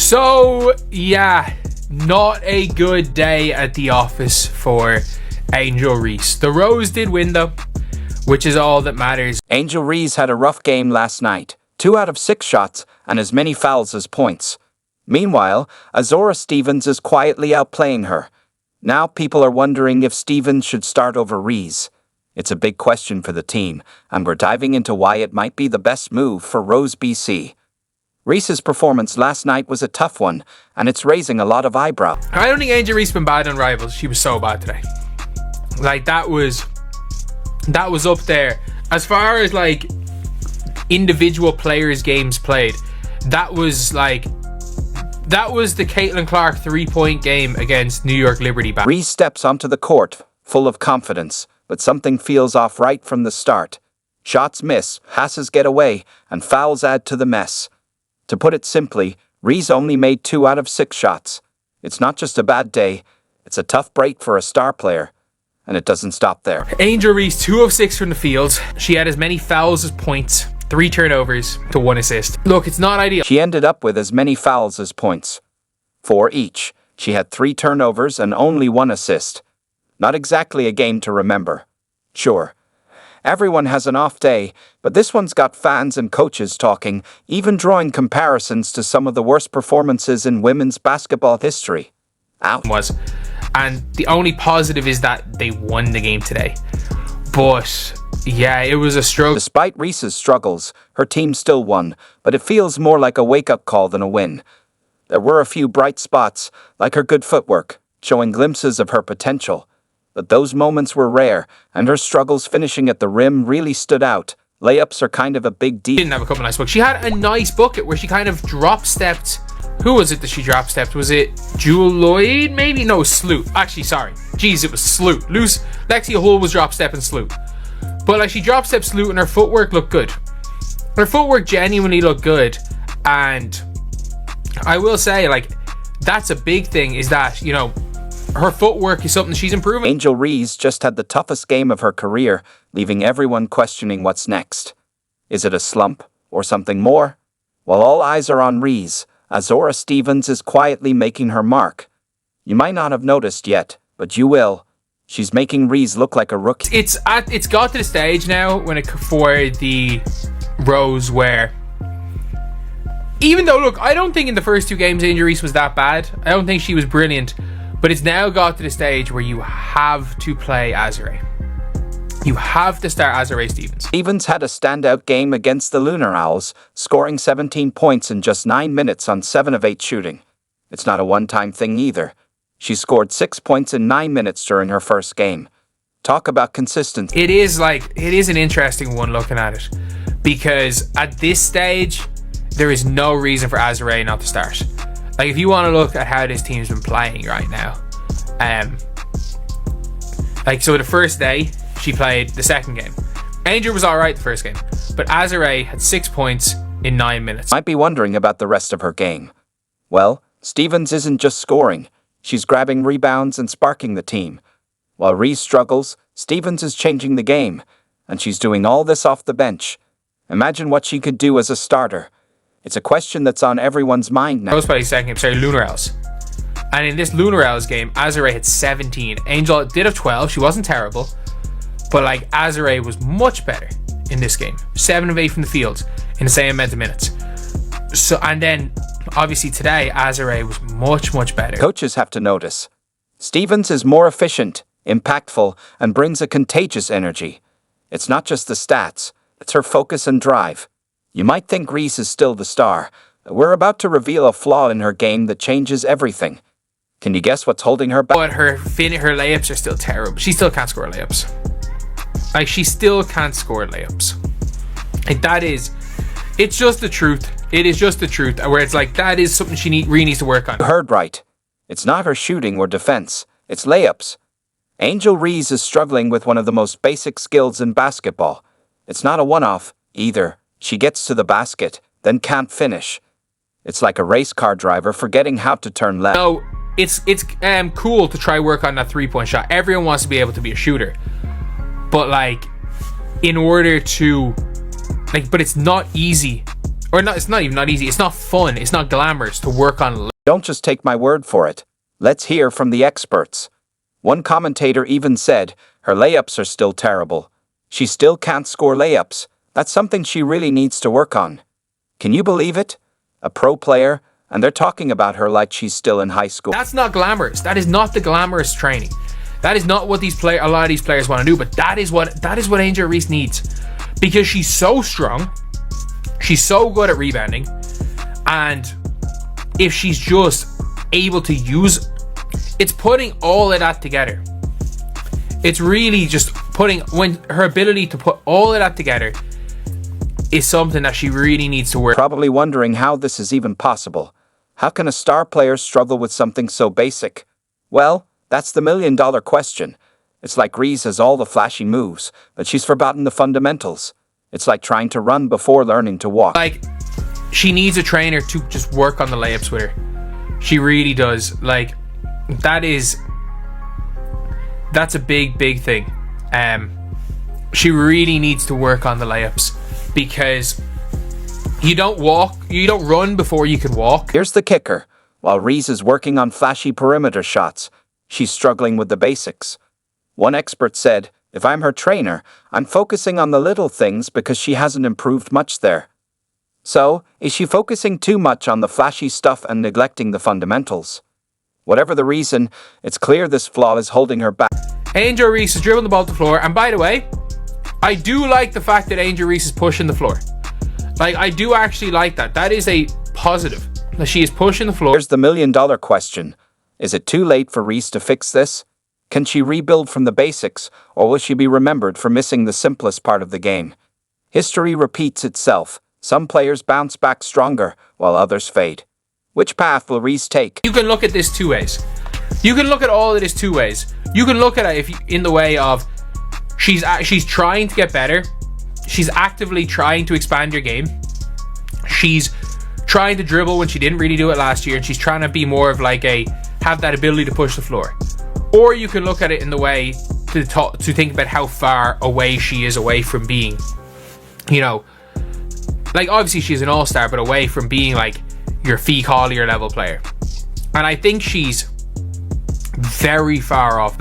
So, yeah, not a good day at the office for Angel Reese. The Rose did win, though, which is all that matters. Angel Reese had a rough game last night. 2 out of 6 shots and as many fouls as points. Meanwhile, Azora Stevens is quietly outplaying her. Now people are wondering if Stevens should start over Reese. It's a big question for the team, and we're diving into why it might be the best move for Rose BC. Reese's performance last night was a tough one, and it's raising a lot of eyebrows. I don't think Angel Reese been bad on Rivals. She was so bad today. Like, that was up there. As far as, like, individual players' games played, that was the Caitlin Clark 3-point game against New York Liberty back. Reese steps onto the court, full of confidence, but something feels off right from the start. Shots miss, passes get away, and fouls add to the mess. To put it simply, Reese only made 2 out of 6 shots. It's not just a bad day, it's a tough break for a star player. And it doesn't stop there. Angel Reese, 2 of 6 from the field. She had as many fouls as points, 3 turnovers to 1 assist. Look, it's not ideal. She ended up with as many fouls as points. 4 each. She had 3 turnovers and only 1 assist. Not exactly a game to remember. Sure, everyone has an off day, but this one's got fans and coaches talking, even drawing comparisons to some of the worst performances in women's basketball history. Ouch. And the only positive is that they won the game today. But yeah, it was a struggle. Despite Reese's struggles, her team still won, but it feels more like a wake-up call than a win. There were a few bright spots, like her good footwork, showing glimpses of her potential. But those moments were rare, and her struggles finishing at the rim really stood out. Layups are kind of a big deal. She didn't have a couple nice buckets. She had a nice bucket where she kind of drop-stepped. Who was it that she drop-stepped? Was it Jewel Lloyd, maybe? No, Sloot. Actually, sorry. Jeez, it was Sloot. Lexia Hull was drop-stepping Sloot. But like, she drop-stepped Sloot and her footwork looked good. Her footwork genuinely looked good. And I will say, like, that's a big thing, is that, you know, her footwork is something she's improving. Angel Reese just had the toughest game of her career, leaving everyone questioning what's next. Is it a slump or something more? While all eyes are on Reese, Azora Stevens is quietly making her mark. You might not have noticed yet, but you will. She's making Reese look like a rookie. It's got to the stage now for the Rose where, even though, look, I don't think in the first 2 games Angel Reese was that bad. I don't think she was brilliant. But it's now got to the stage where you have to play Azure. You have to start Azure Stevens. Stevens had a standout game against the Lunar Owls, scoring 17 points in just 9 minutes on 7 of 8 shooting. It's not a one-time thing either. She scored 6 points in 9 minutes during her first game. Talk about consistency. It is an interesting one looking at it. Because at this stage, there is no reason for Azure not to start. Like, if you want to look at how this team's been playing right now, so the first day, she played the second game. Angel was alright the first game, but Azure had 6 points in 9 minutes. Might be wondering about the rest of her game. Well, Stevens isn't just scoring. She's grabbing rebounds and sparking the team. While Reese struggles, Stevens is changing the game, and she's doing all this off the bench. Imagine what she could do as a starter. It's a question that's on everyone's mind now. I was playing second game, Lunar Owls. And in this Lunar Owls game, Azure had 17. Angel did have 12. She wasn't terrible. But like, Azure was much better in this game. 7 of 8 from the field in the same amount of minutes. So, and then obviously today, Azure was much, much better. Coaches have to notice. Stevens is more efficient, impactful, and brings a contagious energy. It's not just the stats, it's her focus and drive. You might think Reese is still the star. We're about to reveal a flaw in her game that changes everything. Can you guess what's holding her back? But her layups are still terrible. She still can't score layups. Like, she still can't score layups. Like, it's just the truth. It is just the truth. Where it's like, that is something she really needs to work on. You heard right. It's not her shooting or defense. It's layups. Angel Reese is struggling with one of the most basic skills in basketball. It's not a one-off, either. She gets to the basket, then can't finish. It's like a race car driver forgetting how to turn left. No, it's cool to try work on that 3-point shot. Everyone wants to be able to be a shooter. But like, in order to, like, but it's not easy or not, it's not even not easy, it's not fun, it's not glamorous to work on. Don't just take my word for it. Let's hear from the experts. One commentator even said her layups are still terrible. She still can't score layups. That's something she really needs to work on. Can you believe it? A pro player, and they're talking about her like she's still in high school. That's not glamorous. That is not the glamorous training. That is not what a lot of these players want to do, but that is what Angel Reese needs. Because she's so strong, she's so good at rebounding, and if she's just able to use, it's putting all of that together. It's really just when her ability to put all of that together is something that she really needs to work. Probably wondering how this is even possible. How can a star player struggle with something so basic? Well, that's the million-dollar question. It's like Reese has all the flashy moves, but she's forgotten the fundamentals. It's like trying to run before learning to walk. Like, she needs a trainer to just work on the layups with her. She really does. Like, that's a big thing. She really needs to work on the layups, because you don't run before you can walk. Here's the kicker. While Reese is working on flashy perimeter shots, she's struggling with the basics. One expert said, if I'm her trainer, I'm focusing on the little things because she hasn't improved much there. So, is she focusing too much on the flashy stuff and neglecting the fundamentals? Whatever the reason, it's clear this flaw is holding her back. Angel Reese is dribbling the ball to the floor, and by the way, I do like the fact that Angel Reese is pushing the floor. Like, I do actually like that. That is a positive, that she is pushing the floor. Here's the million-dollar question. Is it too late for Reese to fix this? Can she rebuild from the basics, or will she be remembered for missing the simplest part of the game? History repeats itself. Some players bounce back stronger, while others fade. Which path will Reese take? You can look at this two ways. You can look at all of this two ways. You can look at it in the way of she's trying to get better. She's actively trying to expand your game. She's trying to dribble when she didn't really do it last year, and she's trying to be more of like have that ability to push the floor. Or you can look at it in the way to think about how far away she is away from being, like, obviously she's an all-star, but away from being like your Fee Collier level player. And I think she's very far off that.